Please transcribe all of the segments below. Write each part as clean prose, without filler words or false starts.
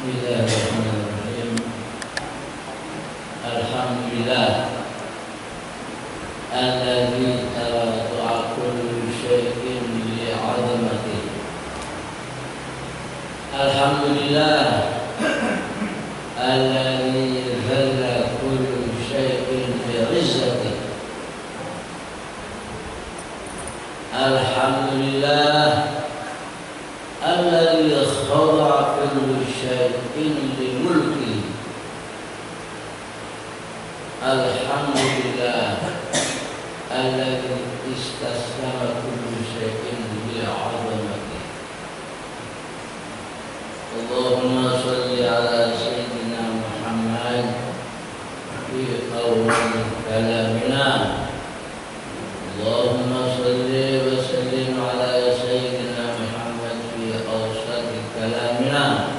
Bismillahirrahmanirrahim. Alhamdulillah alladzi tawadu'a kullu syai'in li'azamatihi. Alhamdulillah alladzi zalla kullu syai'in bi'izzatihi. Alhamdulillah alladzi khada'a kullu syai'in li mulkihi. Alhamdulillah alladzi istaslama kullu syai'in li 'azamatihi. Allahumma shalli ala sayyidina Muhammad fi awwal kalamina. Allahumma shalli wa sallim ala sayyidina Muhammad fi awsat kalamina.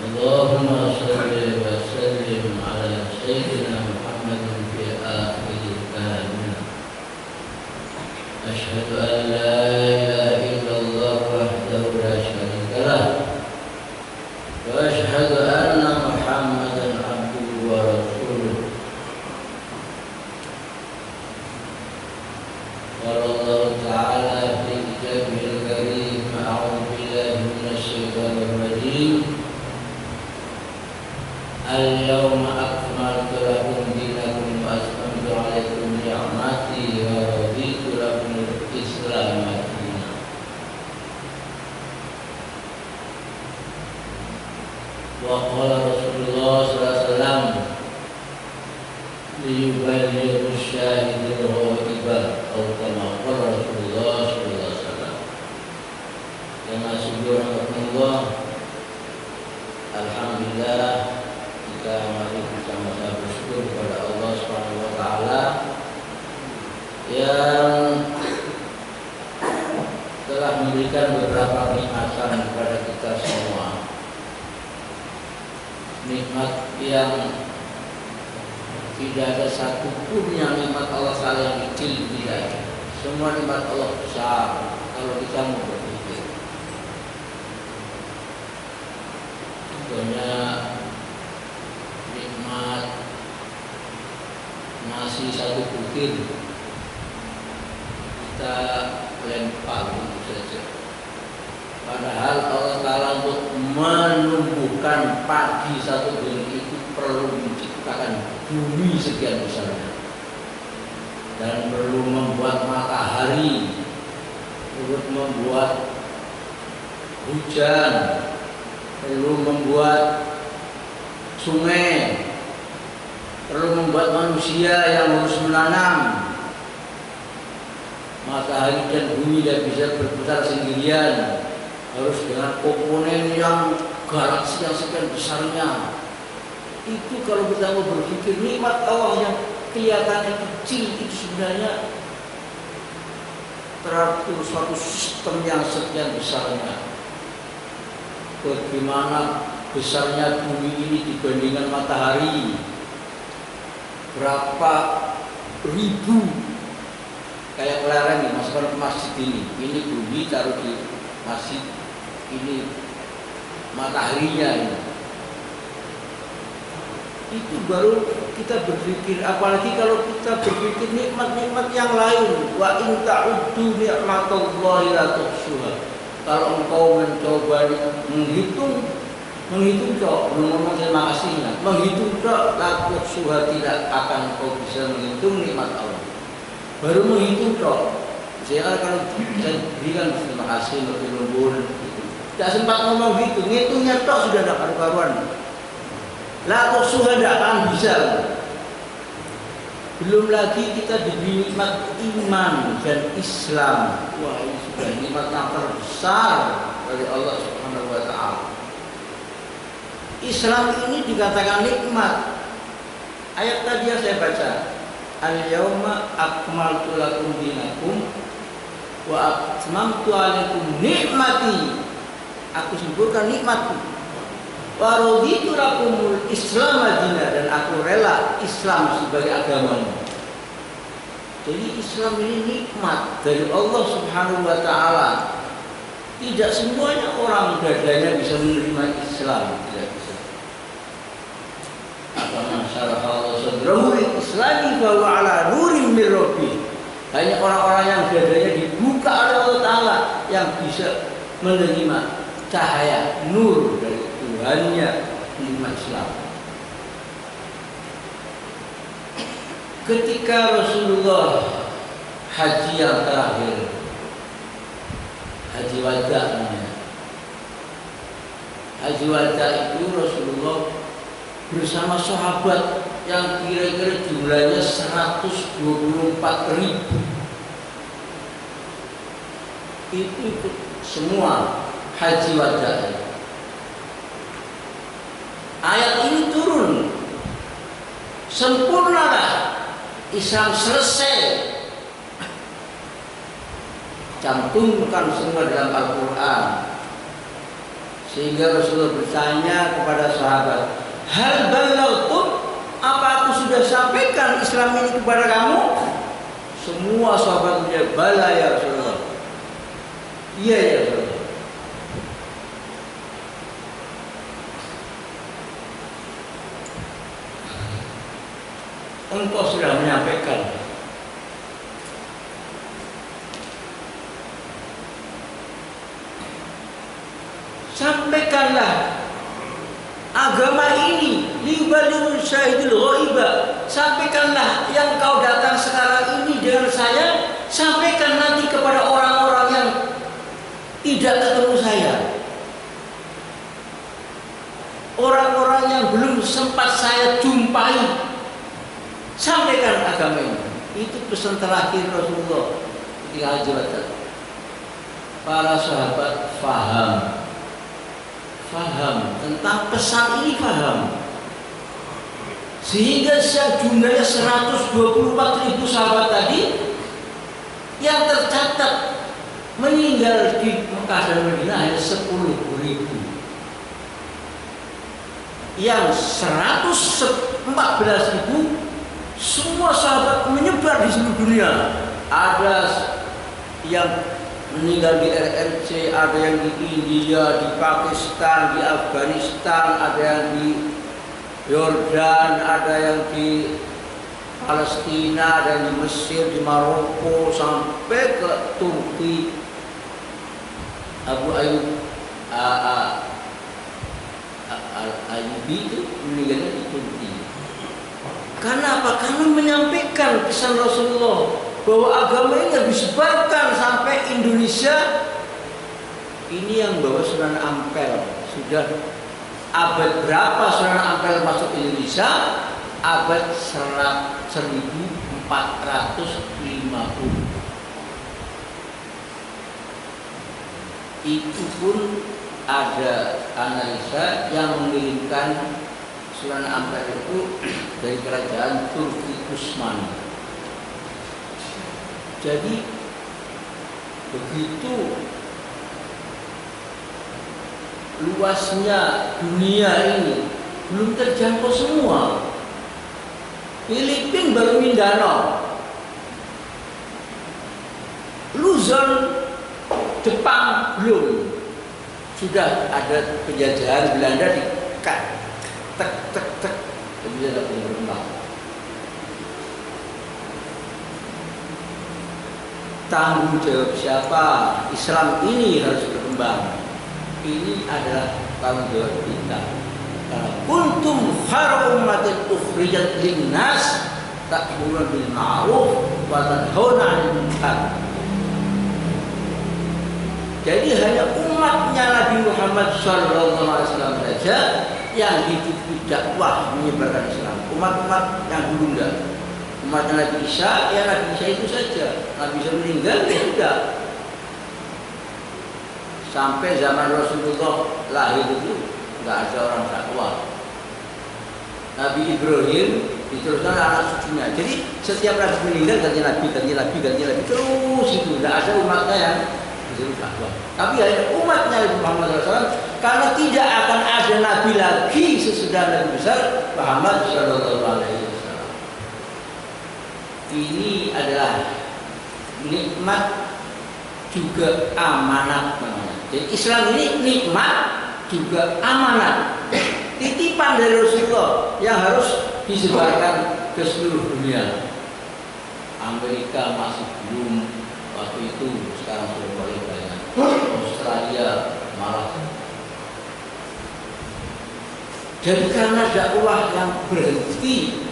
Allahumma shalli wa sallim ala sayyidina Muhammad fi akhir kalamina. Asyhadu an la ilaha illallah wahdahu la syarika lah wa asyhadu anna Muhammadan abduhu wa rasuluh. Qala Allah ta'ala fi kitabihil karim, a'udzu billahi minasy syaithanir rajim. Al-yawma akmaltu lakum dinakum wa atmamtu 'alaikum ni'mati wa raditu lakum al-Islam dinan. Wa qala Rasulullah sallallahu alaihi wasallam liyuballighu syahidul ghaibah atau kama qala Rasulullah sallallahu alaihi wasallam. Yang masyhur Allah, alhamdulillah kita mari bersama-sama bersyukur kepada Allah Subhanahu wa taala yang telah memberikan beberapa nikmatan kepada kita semua. Nikmat yang tidak ada satupun yang nikmat Allah Ta'ala yang kecil, tidak. Semua nikmat Allah besar kalau kita mau berpikir. Contohnya nikmat nasi satu butir kita lempar begitu saja. Padahal Allah Ta'ala untuk menumbuhkan padi satu butir itu perlu menciptakan bumi sekian besarnya, dan perlu membuat matahari, perlu membuat hujan, perlu membuat sungai, perlu membuat manusia yang harus menanam. Matahari dan bumi tidak bisa berputar sendirian, harus dengan komponen yang galaksi yang sekian besarnya. Itu kalau kita mau berpikir nikmat Allah yang kelihatannya kecil itu sebenarnya teratur suatu sistem yang sekian besarnya. Bagaimana besarnya bumi ini dibandingkan matahari, berapa ribu kayak kelereng dimasukkan ke masjid ini bumi taruh di masjid, ini mataharinya ini. Itu baru kita berpikir, apalagi kalau kita berpikir nikmat-nikmat yang lain. Wa in ta'uddu ni'matallahi la tuhsuha. Kalau engkau mencoba menghitung cok, ngomong terima kasih, menghitung cok, la tuhsuha, tidak akan kau bisa menghitung nikmat Allah. Baru menghitung cok. Saya kalau saya bilang terima kasih lebih tidak sempat ngomong gitu, ngitungnya cok sudah ada karu-karuan. La tuhsuha tidak akan bisa. Belum lagi kita diberi nikmat iman dan Islam. Wah, ini sudah nikmat yang terbesar dari Allah Subhanahu wa taala. Islam ini dikatakan nikmat. Ayat tadi yang saya baca, al-yauma akmaltu lakum dinakum wa atmamtu 'alaikum ni'mati. Aku sempurnakan nikmatku. Wa raditu lakumul Islam dinan, dan aku rela Islam sebagai agamamu. Jadi Islam ini nikmat dari Allah Subhanahu wa taala. Tidak semuanya orang dadanya bisa menerima Islam, tidak bisa. Apa masyarakat sadrahu islami bahwa ala nurim min rabbi. Hanya orang-orang yang dadanya dibuka oleh Allah Ta'ala yang bisa menerima cahaya nur dari Tuhannya, menerima Islam. Ketika Rasulullah haji yang terakhir, haji wada namanya. Haji wada itu Rasulullah bersama sahabat yang kira-kira jumlahnya 124.000. Itu ikut semua haji wada. Ayat ini turun, sempurnalah Islam selesai. Cantumkan semua dalam Al-Quran. Sehingga Rasulullah bertanya kepada sahabat, hal balaghtum, apa aku sudah sampaikan Islam ini kepada kamu? Semua sahabat menjawab, bala ya Rasulullah. Iya ya Rasulullah. Engkau sudah menyampaikan. Sampaikanlah agama ini, libaligh syahidul ghaibah. Sampaikanlah yang kau datang sekarang ini dengan saya, sampaikan nanti kepada orang-orang yang tidak ketemu saya, orang-orang yang belum sempat saya jumpai. Sampaikan agama ini. Itu pesan terakhir Rasulullah ketika haji wada. Para sahabat faham tentang pesan ini, faham. Sehingga jumlahnya 124.000 sahabat tadi yang tercatat meninggal di Mekah dan Madinah hanya 10.000. Yang 114.000 semua sahabat menyebar di seluruh dunia. Ada yang meninggal di RRC, ada yang di India, di Pakistan, di Afghanistan, ada yang di Yordan, ada yang di Palestina, ada yang di Mesir, di Maroko, sampai ke Turki. Abu Ayyub Al-Ayyubi itu meninggalnya di Turki. Karena apa? Karena menyampaikan pesan Rasulullah bahwa agama ini harus disebarkan sampai Indonesia. Ini yang bawa Sunan Ampel. Sudah abad berapa Sunan Ampel masuk Indonesia? Abad 1450. Itu pun ada analisa yang mengirimkan Sunan Ampel itu dari kerajaan Turki Utsmani. Jadi begitu luasnya dunia ini belum terjangkau semua. Filipina baru Mindanao, Luzon, Jepang belum. Sudah ada penjajahan Belanda di tek jadi tidak punya berkembang. Tanggung jawab siapa? Islam ini harus berkembang. Ini adalah tanggung jawab kita. Karena kuntum khairu ummatin ukhrijat linnas ta'muruna bil ma'ruf wa tanhauna 'anil munkar. Jadi hanya umatnya Nabi Muhammad SAW saja yang dituju dakwah menyebarkan Islam. Umat-umat yang dulu enggak. Umatnya Nabi Isa, ya Nabi Isa itu saja. Nabi Isa meninggal, ya sudah. Sampai zaman Rasulullah lahir itu enggak ada orang dakwah. Nabi Ibrahim diteruskan anak cucunya. Jadi setiap Nabi meninggal ganti Nabi terus itu. Enggak ada umatnya yang dakwah. Tapi hanya umatnya Nabi Muhammad SAW, karena tidak akan ada nabi lagi sesudah Nabi besar Muhammad SAW. Ini adalah nikmat juga amanat namanya. Jadi Islam ini nikmat juga amanat, titipan dari Rasulullah yang harus disebarkan ke seluruh dunia. Amerika masih belum waktu itu, sekarang sudah mulai banyak. Australia malah. Jadi karena dakwah yang berhenti,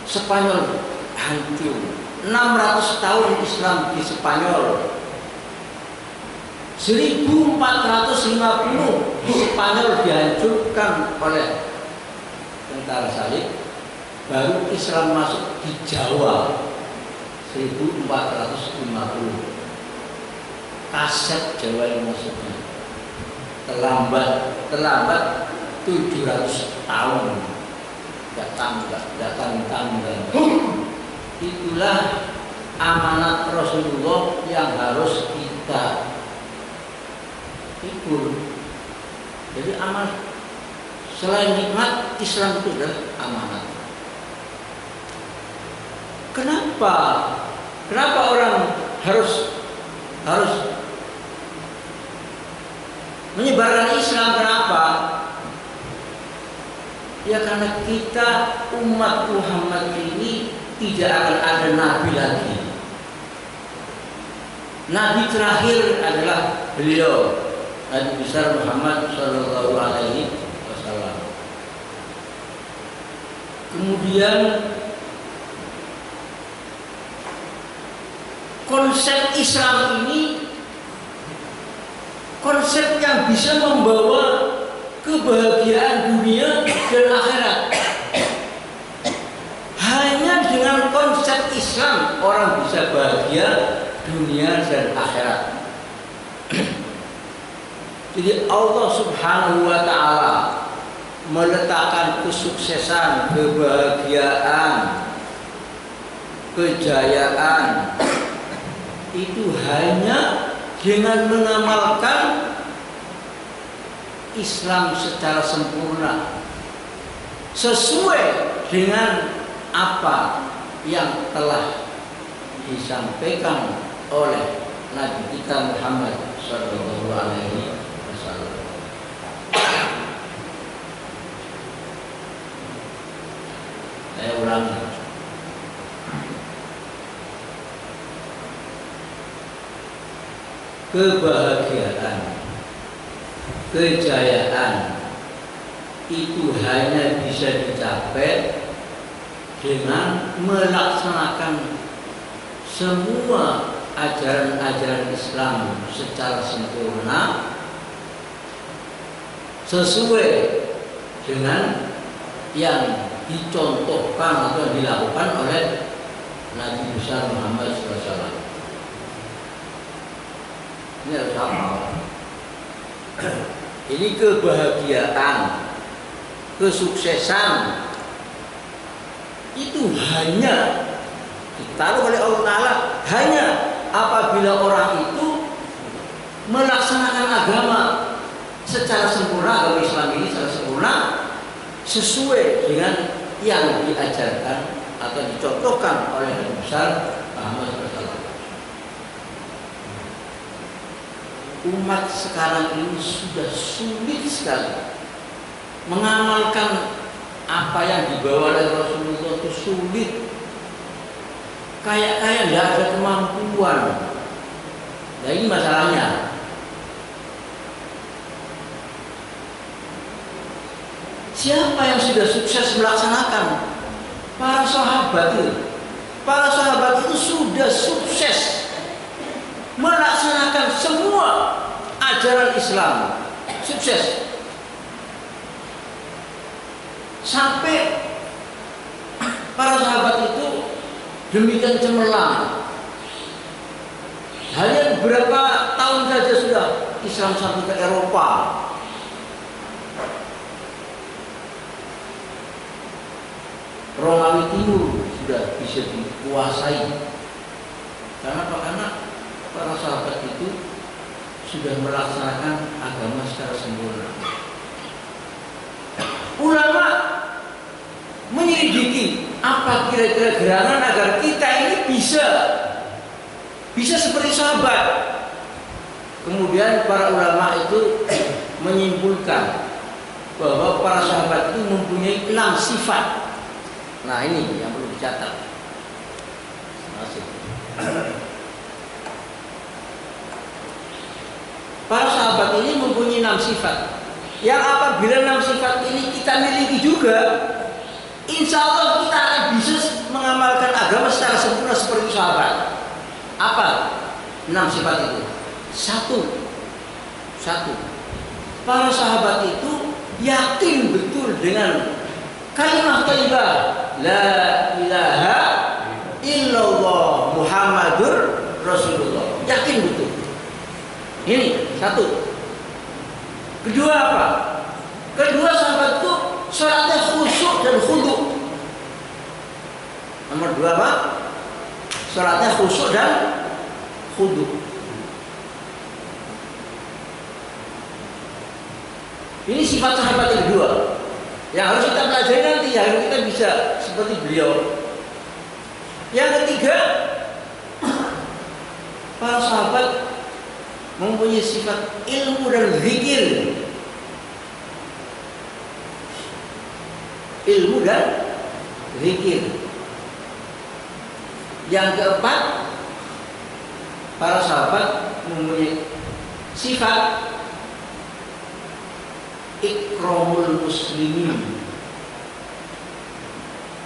Spanyol hancur. 600 tahun Islam di Spanyol. 1450 Spanyol dihancurkan oleh tentara salib. Baru Islam masuk di Jawa 1450. Kaset Jawa yang masuknya terlambat 700 tahun. Datang. Itulah amanat Rasulullah yang harus kita ikut. Jadi amanat. Selain nikmat, Islam itu adalah amanat. Kenapa orang harus menyebarkan Islam? Kenapa? Ya karena kita umat Muhammad ini tidak akan ada nabi lagi. Nabi terakhir adalah beliau, Nabi besar Muhammad Shallallahu Alaihi Wasallam. Kemudian konsep Islam ini konsep yang bisa membawa kebahagiaan dunia dan akhirat. Hanya dengan konsep Islam orang bisa bahagia dunia dan akhirat. Jadi Allah Subhanahu wa taala meletakkan kesuksesan, kebahagiaan, kejayaan itu hanya dengan mengamalkan Islam secara sempurna sesuai dengan apa yang telah disampaikan oleh Nabi kita Muhammad Shallallahu Alaihi Wasallam. Saya ulangi. Kebahagiaan, kejayaan itu hanya bisa dicapai dengan melaksanakan semua ajaran-ajaran Islam secara sempurna sesuai dengan yang dicontohkan atau dilakukan oleh Nabi besar Muhammad SAW. Ini harus sama. Ini kebahagiaan, kesuksesan itu hanya ditaruh oleh Allah Ta'ala hanya apabila orang itu melaksanakan agama secara sempurna, agama Islam ini secara sempurna sesuai dengan yang diajarkan atau dicontohkan oleh Nabi besar Muhammad SAW. Umat sekarang ini sudah sulit sekali mengamalkan apa yang dibawa oleh Rasulullah, itu sulit. Kayak nggak ada kemampuan. Nah ini masalahnya. Siapa yang sudah sukses melaksanakan? Para sahabat itu. Para sahabat itu sudah sukses melaksanakan semua ajaran Islam, sukses sampai para sahabat itu demikian cemerlang. Hanya beberapa tahun saja sudah Islam sampai ke Eropa. Romawi Timur sudah bisa dikuasai. Karena apa? Karena para sahabat itu sudah melaksanakan agama secara sempurna. Ulama menyelidiki apa kira-kira gerangan agar kita ini bisa seperti sahabat. Kemudian para ulama itu menyimpulkan bahwa para sahabat itu mempunyai 6 sifat. Nah ini yang perlu dicatat. Masih. Para sahabat ini mempunyai 6 sifat. Yang apabila 6 sifat ini kita miliki juga, insya Allah kita akan bisa mengamalkan agama secara sempurna seperti sahabat. Apa 6 sifat itu? Satu, para sahabat itu yakin betul dengan kalimat thayyibah la ilaha illallah Muhammadur Rasulullah. Yakin betul. Ini satu. Kedua apa? Kedua, sahabat itu sholatnya khusyuk dan khudu. Nomor 2 apa? Sholatnya khusyuk dan khudu. Ini sifat sahabat yang kedua yang harus kita pelajari nanti, agar kita bisa seperti beliau. Yang ketiga, para sahabat mempunyai sifat ilmu dan zikir. Ilmu dan zikir. Yang keempat, para sahabat mempunyai sifat ikramul muslimin,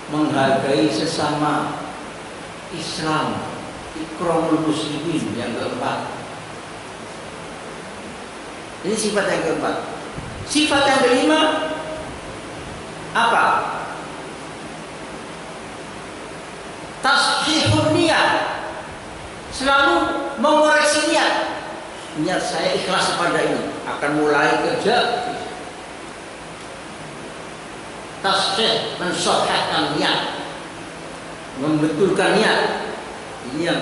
menghargai sesama Islam. Ikramul muslimin yang keempat. Ini sifat yang keempat. Sifat yang kelima apa? Tashihun niat, selalu mengoreksi niat. Niat saya ikhlas pada ini, akan mulai kerja. Tashih, mensahihkan niat, membetulkan niat. Ini yang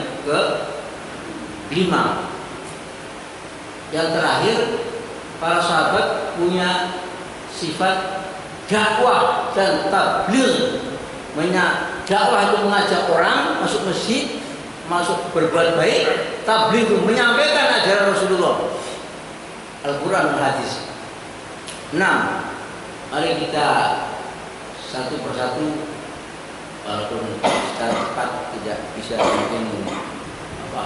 kelima. Yang terakhir, para sahabat punya sifat dakwah dan tabligh. Dakwah itu mengajak orang masuk masjid, masuk berbuat baik. Tabligh itu menyampaikan ajaran Rasulullah, Al-Quran dan hadis. 6. Mari kita satu persatu, walaupun secara cepat tidak bisa mungkin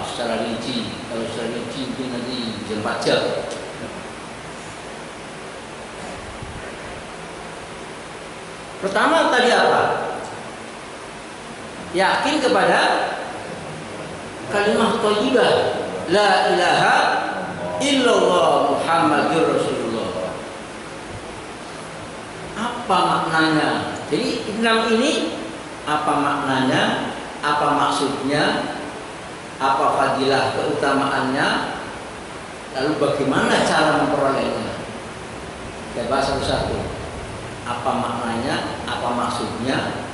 secara rinci. Kalau secara rinci mungkin nanti 4 jam. Pertama tadi apa? Yakin kepada kalimat thayyibah la ilaha illallah Muhammadur Rasulullah. Apa maknanya? Jadi 6 ini apa maknanya? Apa maksudnya? Apa fadilah keutamaannya? Lalu bagaimana cara memperolehnya? Kita bahas satu-satu. Apa maknanya? Apa maksudnya?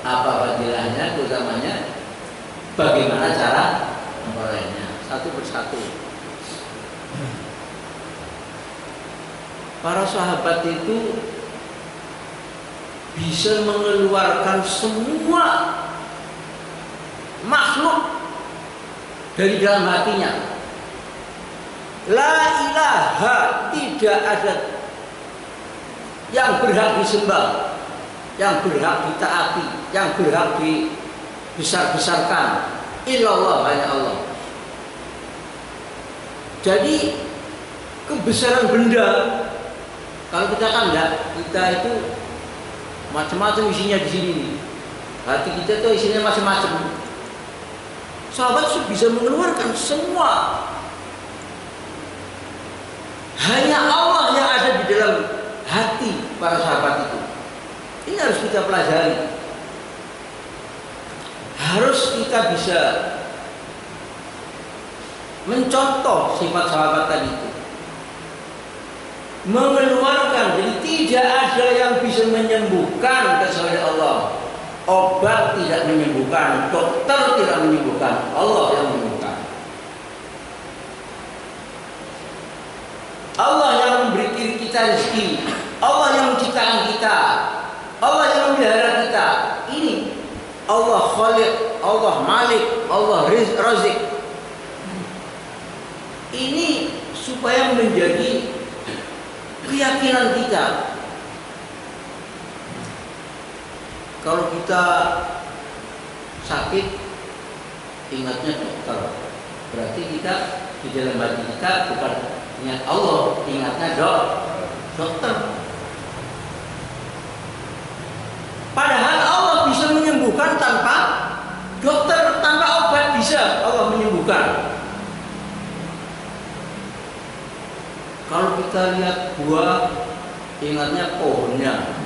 Apa fadilahnya, keutamanya? Bagaimana cara memperolehnya? Satu persatu. Para sahabat itu bisa mengeluarkan semua makhluk dari dalam hatinya. La ilaha, tidak ada yang berhak disembah, yang berhak ditaati, yang berhak dibesar-besarkan, illallah, hanya Allah. Jadi kebesaran benda, kalau kita kan enggak, kita itu macam-macam isinya di sini. Hati kita tuh isinya macam-macam. Sahabat bisa mengeluarkan semua. Hanya Allah yang ada di dalam hati para sahabat itu. Ini harus kita pelajari. Harus kita bisa mencontoh sifat sahabat tadi itu. Mengeluarkan, jadi tidak ada yang bisa menyembuhkan kecuali Allah. Obat tidak menyembuhkan, dokter tidak menyembuhkan, Allah yang menyembuhkan. Allah yang memberi kita rezeki, Allah yang menciptakan kita, Allah yang memelihara kita. Ini Allah Khaliq, Allah Malik, Allah Razik. Ini supaya menjadi keyakinan kita. Kalau kita sakit, ingatnya dokter. Berarti kita di dalam hati kita bukan ingat Allah, ingatnya dokter. Padahal Allah bisa menyembuhkan tanpa dokter, tanpa obat bisa Allah menyembuhkan. Kalau kita lihat buah, ingatnya pohonnya,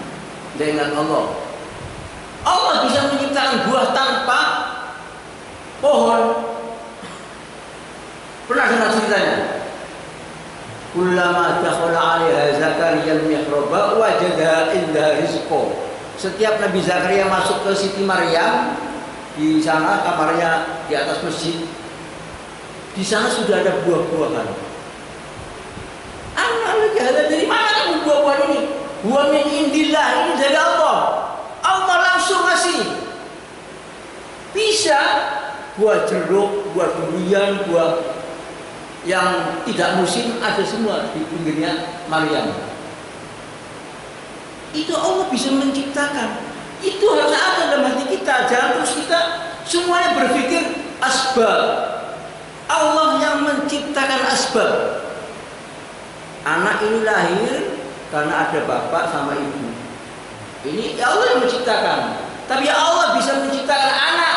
tidak ingat Allah. Allah bisa menciptakan buah tanpa pohon. Pernah dengar ceritanya? Kullama dakhala 'alaiha Zakaria al-mihraba wajada indaha rizqa. Setiap Nabi Zakaria masuk ke Siti Maryam, di sana kamarnya di atas masjid, di sana sudah ada buah-buahan. Anak lagi ada, dari mana kamu buah-buahan ini? Buah min indillah, ini dari Allah. Allah langsung ngasih. Bisa buah jeruk, buah durian, buah yang tidak musim ada semua di pinggirnya Maryam. Itu Allah bisa menciptakan. Itu harus ada dalam hati kita. Jangan terus kita semuanya berpikir asbab. Allah yang menciptakan asbab. Anak ini lahir karena ada bapak sama ibu. Ini Allah yang menciptakan. Tapi Allah bisa menciptakan anak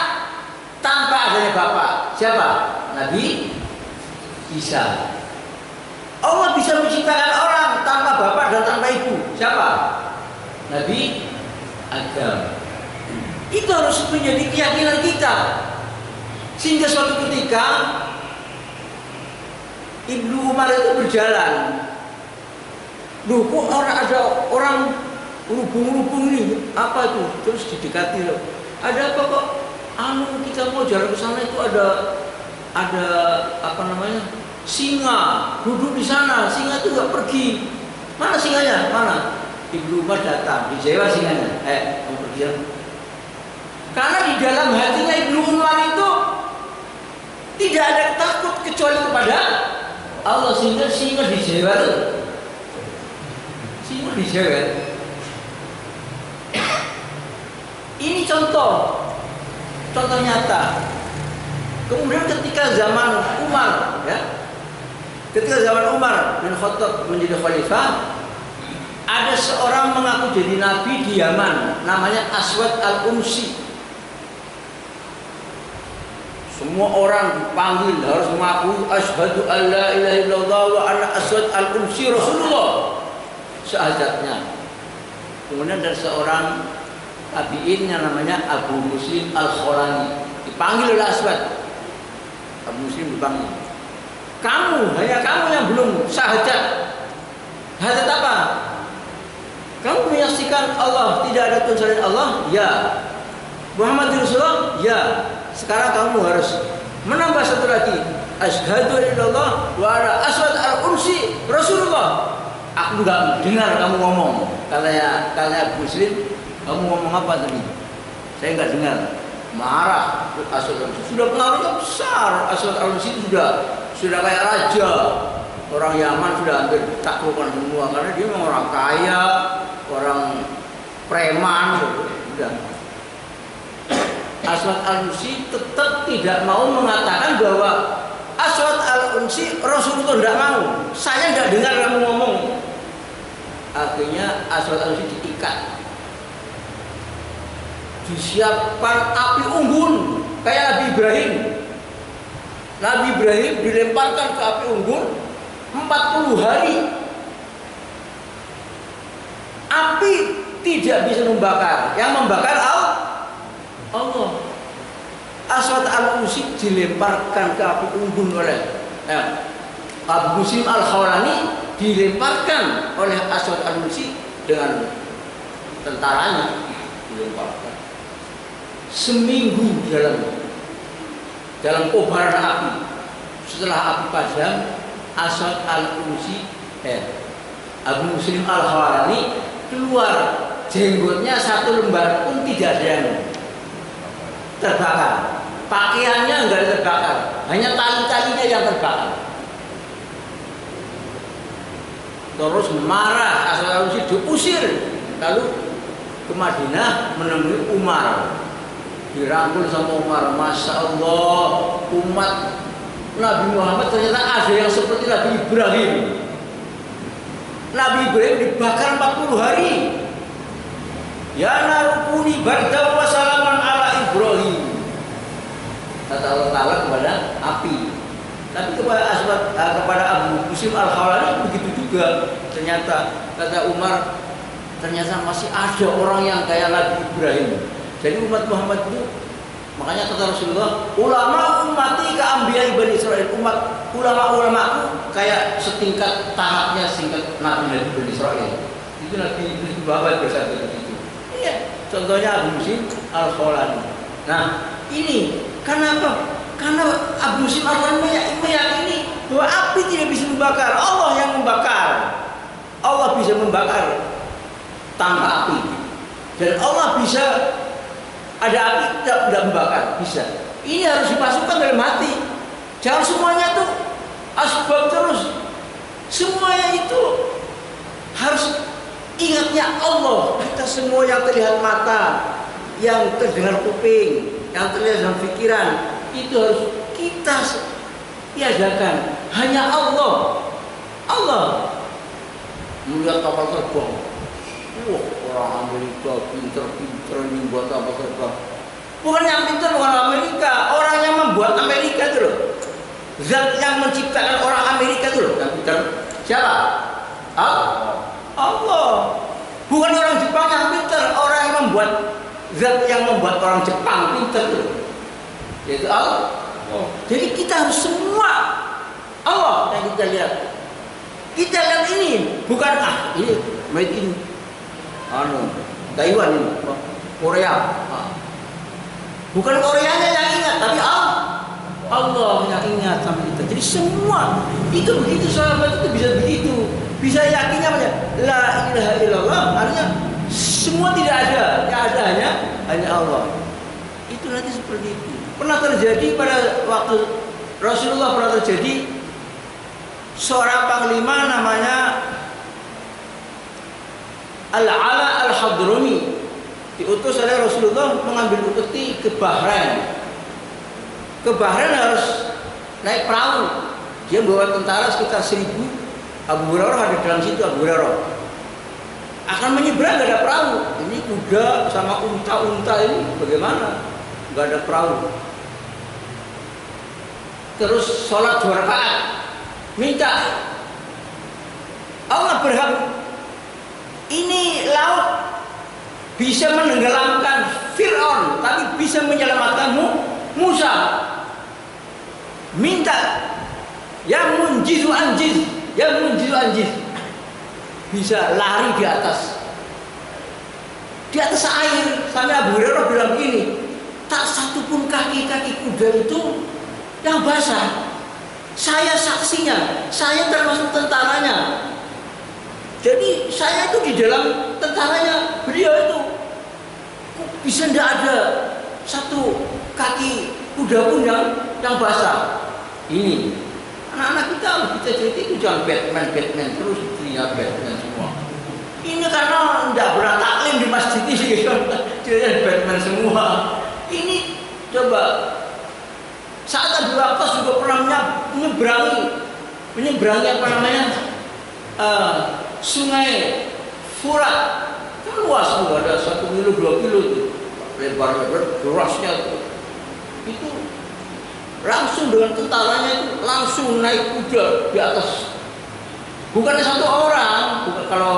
tanpa adanya bapak. Siapa? Nabi Isa. Allah bisa menciptakan orang tanpa bapak dan tanpa ibu. Siapa? Nabi Adam. Itu harus menjadi keyakinan kita. Sehingga suatu ketika Ibnu Umar itu berjalan. Loh, kok ada orang rubung-rubung ini? Apa itu? Terus didekati loh. Ada apa kok? Kita mau jalan ke sana itu ada apa namanya? Singa duduk di sana. Singa itu nggak pergi. Mana singanya? Mana? Ibnu Umar datang, dijewa singanya. Kamu pergi ya. Karena di dalam hatinya Ibnu Umar itu tidak ada takut kecuali kepada Allah, sehingga singa dijewa tuh. Singa dijewa. Ini contoh nyata. Kemudian ketika zaman Umar, ketika zaman Umar bin Khattab menjadi khalifah, ada seorang mengaku jadi nabi di Yaman, namanya Aswad al-Unsi. Semua orang dipanggil harus mengaku asyhadu an la ilaha illallah wa anna Aswad al-Unsi Rasulullah, syahadatnya. Kemudian ada seorang tabi'in yang namanya Abu Muslim al-Khawlani, dipanggil oleh Aswad. Abu Muslim dipanggil. Hanya kamu yang belum syahadat. Syahadat apa? Kamu menyaksikan Allah tidak ada Tuhan selain Allah? Ya. Muhammad Rasulullah? Ya. Sekarang kamu harus menambah satu lagi. Asyhadu an la ilaha illallah wa ana Aswad al-Unsi Rasulullah. Aku enggak dengar kamu ngomong. Kata Muslim, kamu ngomong apa tadi? Saya enggak dengar. Marah Aswad al-Unsi. Sudah pengaruhnya besar. Aswad al-Unsi itu sudah kayak raja. Orang Yaman sudah hampir taklukkan semua karena dia memang orang kaya, orang preman, sudah. Aswad al-Unsi tetap tidak mau mengatakan bahwa Aswad al-Unsi Rasulullah tidak mau. Saya tidak dengar kamu ngomong. Akhirnya Aswad al-Unsi diikat. Disiapkan api unggun kayak Nabi Ibrahim. Nabi Ibrahim dilemparkan ke api unggun 40 hari. Api tidak bisa membakar. Yang membakar Allah. Aswad al-Unsi dilemparkan ke api unggun oleh Abu Muslim al-Khawlani, dilemparkan oleh Aswad al-Unsi dengan tentaranya, dilemparkan. Seminggu dalam kobaran api. Setelah api padam, Aswad al-Unsi Abu Muslim al-Khawlani keluar, jenggotnya satu lembar pun tidak ada yang terbakar. Pakaiannya enggak terbakar, hanya tali-talinya yang terbakar. terus marah, Asy-Syanusi diusir, lalu ke Madinah menemui Umar, dirangkul sama Umar. Masya Allah, umat Nabi Muhammad ternyata ada yang seperti Nabi Ibrahim. Nabi Ibrahim dibakar 40 hari. Ya narukuni barda wa salaman ala Ibrahim, kata Allah Ta'ala kepada api. Tapi kepada Abu Musim Al-Khawlani begitu juga. Ternyata kata Umar, ternyata masih ada orang yang kayak Nabi Ibrahim. Jadi umat Muhammad itu, makanya kata Rasulullah, ulama ummati ka anbiya Bani Israil. Ulama-ulamaku kayak setingkat tahapnya setingkat Nabi Bani Israil. Itu Nabi Muhammad bersatu itu. Iya, contohnya Abu Musim Al-Khawlani. Nah, ini kenapa? Karena Abu Musim Al-Khawlani meyakini bahwa api tidak bisa membakar, Allah yang membakar. Allah bisa membakar tanpa api, dan Allah bisa ada api tidak membakar, bisa. Ini harus dimasukkan dalam hati. Jangan semuanya tuh asbab terus. Semuanya itu harus ingatnya Allah. Kita semua yang terlihat mata, yang terdengar kuping, yang terlihat dalam pikiran, itu harus kita tiadakan. Hanya Allah. Allah melihat kapal terbang. Wah, orang Amerika pinter-pinter ini buat kapal terbang. Bukan yang pinter orang Amerika, orang yang membuat Amerika itu loh. Zat yang menciptakan orang Amerika itu loh. Yang pinter siapa? Allah. Bukan orang Jepang yang pinter, orang yang membuat, zat yang membuat orang Jepang pinter itu loh. Yaitu Allah. Jadi kita harus semua Allah yang kita lihat. Kita lihat ini bukan ini made in Taiwan ini, Korea. Bukan Koreanya yang ingat, tapi Allah yang ingat sama kita. Jadi semua itu begitu, sahabat itu bisa begitu, bisa yakinnya apa ya? La ilaha illallah, artinya semua tidak ada, yang ada hanya Allah. Itu nanti seperti itu. Pernah terjadi pada waktu Rasulullah, pernah terjadi seorang panglima namanya Al-Ala Al-Hadrami diutus oleh Rasulullah mengambil upeti ke Bahrain. Ke Bahrain harus naik perahu. Dia bawa tentara sekitar 1000. Abu Hurairah ada dalam situ. Abu Hurairah akan menyeberang, gak ada perahu. Ini kuda sama unta-unta ini bagaimana? Gak ada perahu. Terus sholat 2 rakaat, minta Allah berhak ini laut bisa menenggelamkan Fir'aun, tapi bisa menyelamatkan Musa. Minta yang munjizu anjiz, bisa lari di atas air. Sampai Abu Hurairah bilang gini, tak satupun kaki-kaki kuda itu yang basah. Saya saksinya, saya termasuk tentaranya. Jadi saya itu di dalam tentaranya beliau itu. Bisa tidak ada satu kaki kuda pun yang basah. Ini anak-anak kita cerita itu jangan Batman terus dia Batman semua. Ini karena tidak pernah taklim di masjid ini, cerita Batman semua. Ini coba saat Abu Waqqas juga pernah menyeberangi apa namanya sungai Furat. Kan luas tuh, ada 1 kilo 2 kilo tuh lebar derasnya tuh. Itu langsung dengan tentaranya itu langsung naik kuda di atas. Bukan satu orang, kalau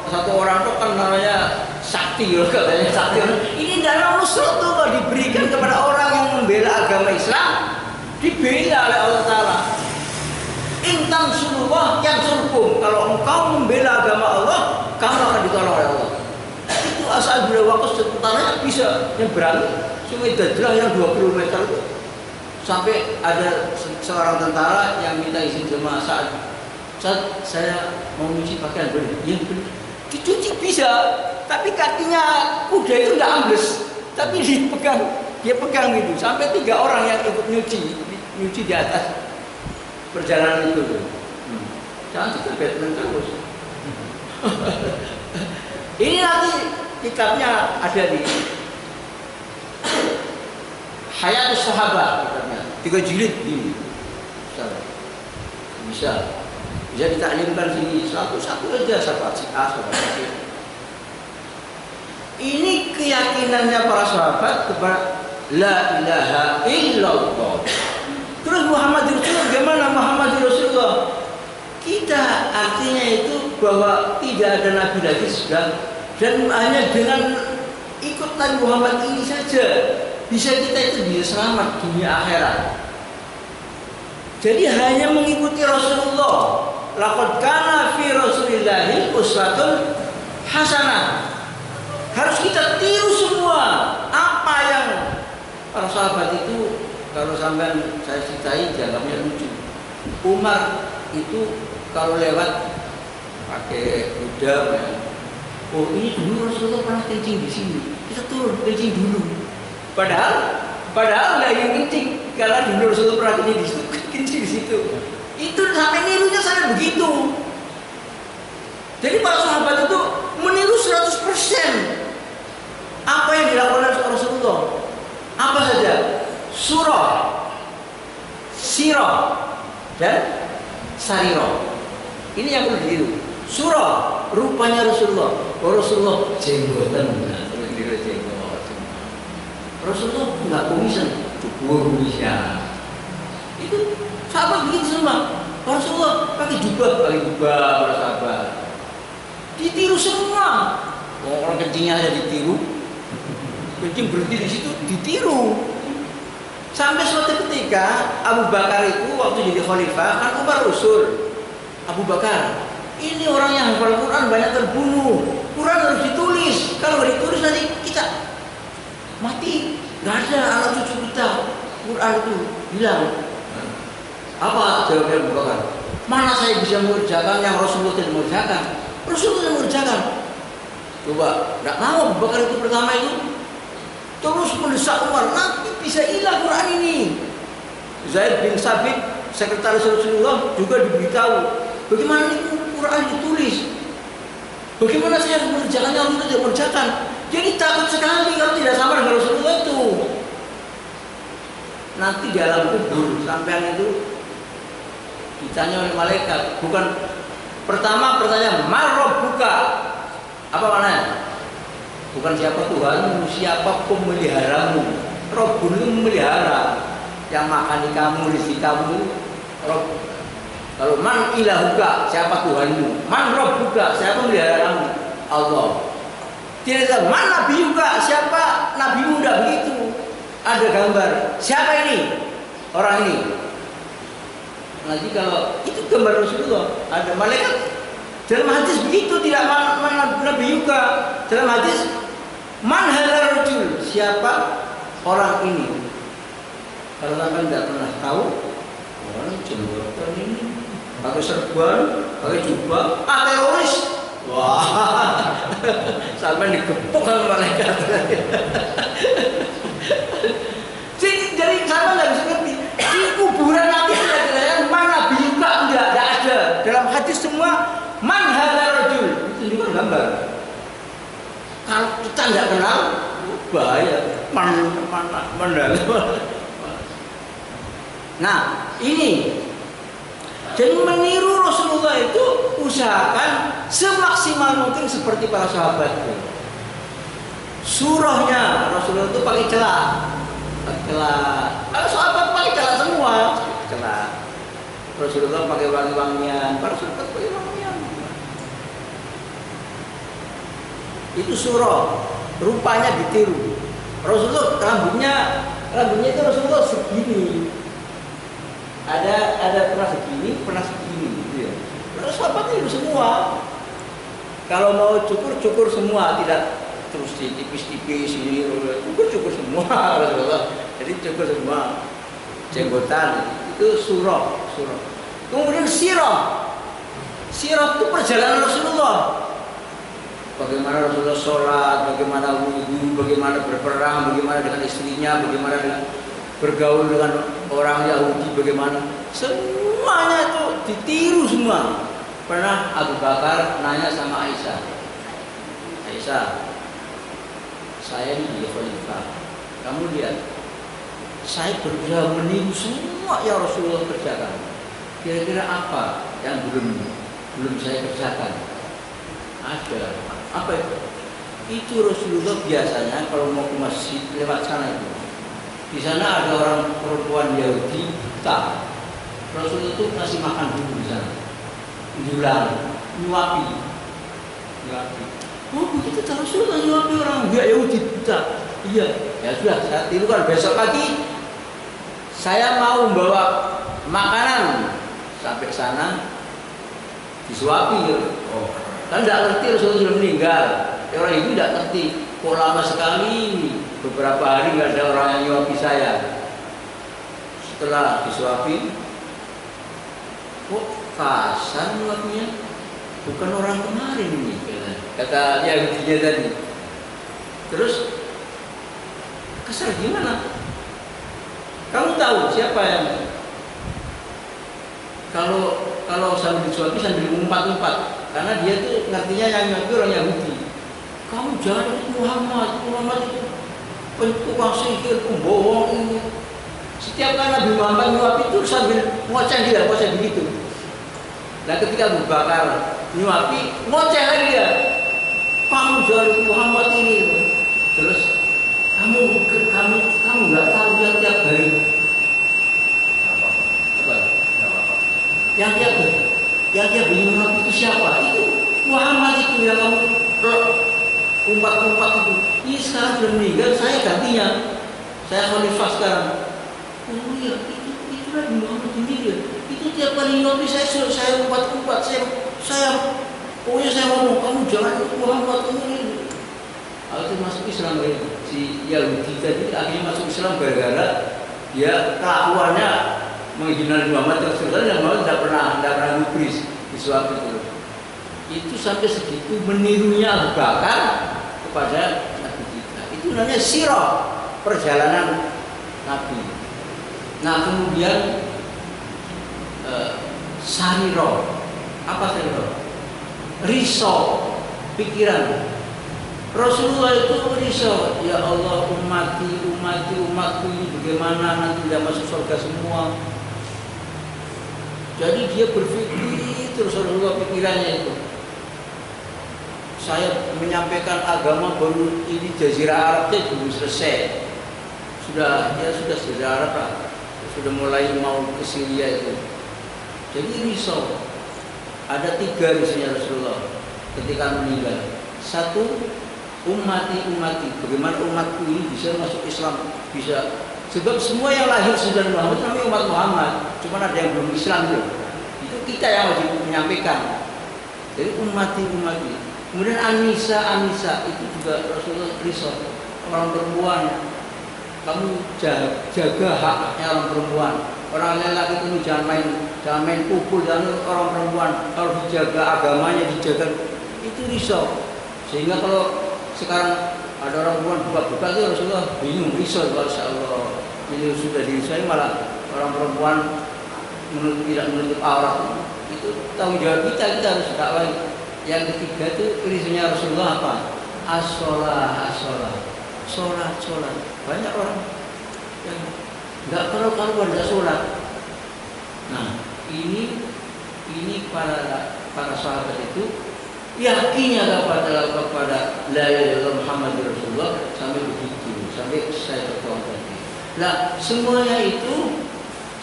satu orang itu kan namanya sakti loh, katanya sakti. Ini dana nusrat tuh kalau diberikan kepada orang yang membela agama Islam, dibela oleh Allah Ta'ala. Intan surullah yang surkum. Kalau engkau membela agama Allah, kamu akan ditolong oleh Allah. Itu asal Abu Waqqas tentaranya bisa nyebrang sungai Dajlah yang 2 km itu. Sampai ada seorang tentara yang minta izin sama Sa'ad, saya mau nyuci pakaian boleh? Iya boleh. Dicuci bisa, tapi kakinya kuda itu nggak ambles, tapi dia pegang gitu. Sampai 3 orang yang ikut nyuci di atas perjalanan itu. Jangan kita Batman terus. Ini nanti kitabnya ada di Hayatus Sahabat, kitabnya 3 jilid ini. Bisa ditaklimkan sini satu-satu aja, sahabat si A, sahabat si. Ini keyakinannya para sahabat kepada la ilaha illallah. Terus Muhammad Rasulullah, bagaimana Muhammad Rasulullah? Kita artinya itu bahwa tidak ada nabi lagi sudah, dan hanya dengan ikut Nabi Muhammad ini saja bisa kita itu bisa selamat dunia akhirat. Jadi hanya mengikuti Rasulullah. Laqad kana fi Rasulillahi uswatun hasanah. Harus kita tiru semua apa yang para sahabat itu. Kalau sampai saya ceritain dianggapnya lucu. Umar itu kalau lewat pakai kuda, oh ini dulu Rasulullah pernah kencing di sini, kita turun kencing dulu. Padahal nggak ingin kencing, karena dulu Rasulullah pernah kencing di situ, kencing di situ. Itu sampai nirunya sampai begitu. Jadi para sahabat itu meniru 100% apa yang dilakukan oleh Rasulullah. Apa saja? Surah, sirah, dan sarirah. Ini yang perlu ditiru. Surah, rupanya Rasulullah. Oh, Rasulullah jenggotan, Rasulullah nggak kumisan, cukup kumisnya. Itu sahabat begitu semua. Rasulullah pakai jubah para sahabat. Ditiru semua. Orang kencingnya aja ditiru. Kencing berhenti di situ ditiru. Sampai suatu ketika Abu Bakar itu waktu jadi khalifah, kan Umar usul Abu Bakar, ini orang yang hafal Quran banyak terbunuh, Quran harus ditulis. Kalau nggak ditulis nanti kita mati, nggak ada anak cucu kita. Quran itu hilang. Apa jawabnya Abu Bakar? Mana saya bisa mengerjakan yang Rasulullah tidak mengerjakan? Rasulullah tidak mengerjakan. Coba, nggak mau Abu Bakar itu pertama itu terus mendesak Umar, nanti bisa hilang Quran ini. Zaid bin Sabit, sekretaris Rasulullah, juga diberitahu bagaimana ini Quran ditulis, bagaimana saya harus mengerjakannya, Rasulullah tidak mengerjakan. Jadi takut sekali kalau tidak sama dengan Rasulullah itu. Nanti di alam kubur sampean itu ditanya oleh malaikat, bukan pertama pertanyaan marrob buka, apa maknanya? Bukan siapa Tuhanmu, siapa pemeliharamu. Rabbun itu memelihara, yang makan kamu, rezeki kamu, Rabb. Kalau man ilahuka, siapa Tuhanmu? Man rabbuka, siapa pemeliharamu? Allah. Tidak ada man nabiyuka, siapa nabimu, tidak begitu. Ada gambar. Siapa ini? Orang ini. Nanti kalau itu gambar Rasulullah, ada malaikat. Dalam hadis begitu, tidak man nabiyuka. Dalam hadis man hadzal rajul, siapa orang ini? Kalau sampai tidak pernah tahu, orang jenggotan ini, pakai serban, pakai jubah, teroris. Wah, sampai digepuk sama malaikat. Jadi sama nggak bisa ngerti. Di kuburan nanti tidak ada mana biuka, tidak ada. Dalam hadis semua man hadzal rajul, itu juga gambar. Kalau kita nggak kenal, bahaya. Nah, ini jadi meniru Rasulullah itu usahakan semaksimal mungkin seperti para sahabat. Surahnya Rasulullah itu pakai celah. Kalau sahabat pakai celah semua, celah. Rasulullah pakai wangi-wangian, para sahabat pakai wangian. Itu surah, rupanya ditiru. Rasulullah rambutnya itu Rasulullah segini. Ada pernah segini gitu ya. Lalu sahabat itu semua. Kalau mau cukur semua, tidak terus tipis-tipis ini, cukur semua Rasulullah. Jadi cukur semua jenggotan itu surah. Kemudian sirah itu perjalanan Rasulullah. Bagaimana Rasulullah sholat, bagaimana wudhu, bagaimana berperang, bagaimana dengan istrinya, bagaimana dengan bergaul dengan orang Yahudi, bagaimana semuanya itu ditiru semua. Pernah Abu Bakar nanya sama Aisyah, Aisyah, saya ini jadi khalifah, kamu lihat, saya berusaha meniru semua yang Rasulullah kerjakan. Kira-kira apa yang belum saya kerjakan? Ada. Apa itu? Itu Rasulullah biasanya kalau mau ke masjid lewat sana itu. Di sana ada orang perempuan Yahudi buta. Rasulullah itu ngasih makan dulu di sana. Nyuapi. Oh begitu Rasulullah nyuapi orang Yahudi buta. Iya, ya sudah, saya tirukan. Besok pagi saya mau membawa makanan sampai sana disuapi. Oh, kan tidak ngerti Rasulullah sudah meninggal. Orang itu tidak ngerti. Kok lama sekali, beberapa hari nggak ada orang yang nyuapi saya. Setelah disuapi, kok kasar nyuapinya? Bukan orang kemarin ini, kata Yahudinya tadi. Terus kasar gimana? Kamu tahu siapa yang kalau sambil disuapi sambil umpat-umpat, karena dia tuh ngertinya yang nyuapi orang Yahudi. Kamu jangan ikut Muhammad itu tukang sihir, pembohong ini. Setiap kali Nabi Muhammad nyuapi itu sambil ngoceh dia, ngoceh begitu. Nah ketika Abu Bakar nyuapi, ngoceh lagi dia. Kamu jangan ikut Muhammad ini. Terus kamu nggak tahu yang tiap hari apa? Yang tiap hari nyuapi itu siapa? Itu Muhammad itu yang kamu umpat-umpat itu. Ini sekarang sudah meninggal, saya gantinya. Saya khalifah sekarang. Oh iya, itu Nabi Muhammad ini dia. Itu tiap kali nyuapi saya umpat-umpat, pokoknya saya ngomong, kamu jangan ikut Muhammad ini. Kalau itu masuk Islam si Yahudi tadi akhirnya masuk Islam gara-gara dia kelakuannya menghina Muhammad terus dan Muhammad tidak pernah gubris disuapi itu. Itu sampai segitu menirunya Abu Bakar kepada Nabi kita. Itu namanya sirah, perjalanan Nabi. Nah kemudian sariro, apa sariro? Risau, pikiran. Rasulullah itu risau, ya Allah umatku ini bagaimana nanti tidak masuk surga semua. Jadi dia berpikir terus Rasulullah pikirannya itu. Saya menyampaikan agama baru ini Jazirah Arabnya belum selesai. Sudah Jazirah Arab lah. Sudah mulai mau ke Syria itu. Jadi risau. Ada 3 risaunya Rasulullah ketika meninggal. 1, umati, bagaimana umatku ini bisa masuk Islam, bisa. Sebab semua yang lahir sudah Muhammad namanya umat Muhammad. Cuma ada yang belum Islam itu kita yang wajib menyampaikan. Jadi umati. Kemudian Anisa itu juga Rasulullah risau. Orang perempuan, kamu jaga haknya orang perempuan. Orang lelaki itu jangan main pukul, jangan orang perempuan. Kalau dijaga agamanya dijaga, itu risau. Sehingga kalau sekarang ada orang perempuan buka-buka itu Rasulullah bingung, risau. Masya Allah, ini sudah dirisau, malah orang perempuan tidak menutup aurat. Itu tanggung jawab kita harus dakwah. Yang ketiga itu risaunya Rasulullah apa? As-sholah. Sholat. Banyak orang yang nggak karuan nggak sholat. Nah ini para sahabat itu yakinnya kepada la ilaha illallah Muhammadur Rasulullah sampai begitu, sampai saya bertuang tadi. Nah semuanya itu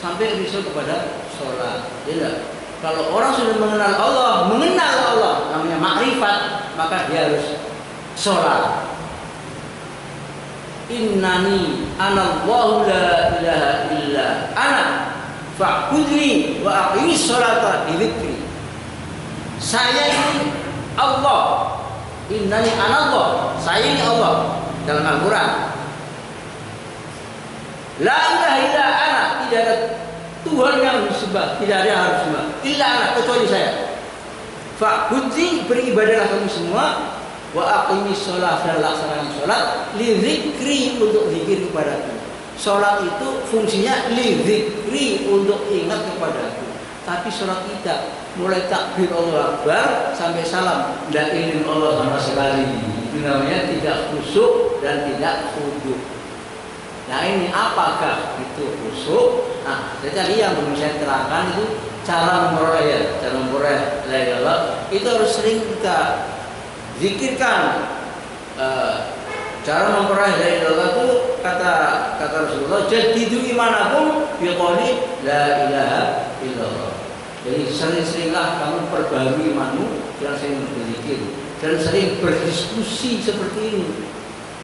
sampai risau kepada sholat. Tidak. Kalau orang sudah mengenal Allah namanya makrifat, maka dia harus sholat. Innani anallahu la ilaha illa ana fa'budni wa aqimis sholata li dzikri. Saya ini Allah. Innani anallah. Saya ini Allah dalam Al-Quran. La ilaha illa ana, tidak ada Tuhan yang disembah, tidak ada yang harus disembah. Illa ana, kecuali saya. Fa'budni, beribadahlah kamu semua. Wa aqimis sholat, dan laksanakan sholat li dzikri, untuk zikir kepadaku. Sholat itu fungsinya li dzikri, untuk ingat kepadaku. Tapi sholat tidak. mulai takbir Allah Akbar sampai salam tidak ingin Allah sama sekali. Itu namanya tidak khusyuk dan tidak khudu. Nah ini apakah itu khusyuk? Nah tadi yang belum saya terangkan itu cara memperoleh la ilaha illallah itu harus sering kita zikirkan. Cara memperoleh la ilaha illallah itu kata Rasulullah, jadidu imanakum biqouli la ilaha illallah. Jadi sering-seringlah kamu perbarui imanmu dengan sering berzikir dan sering berdiskusi seperti ini.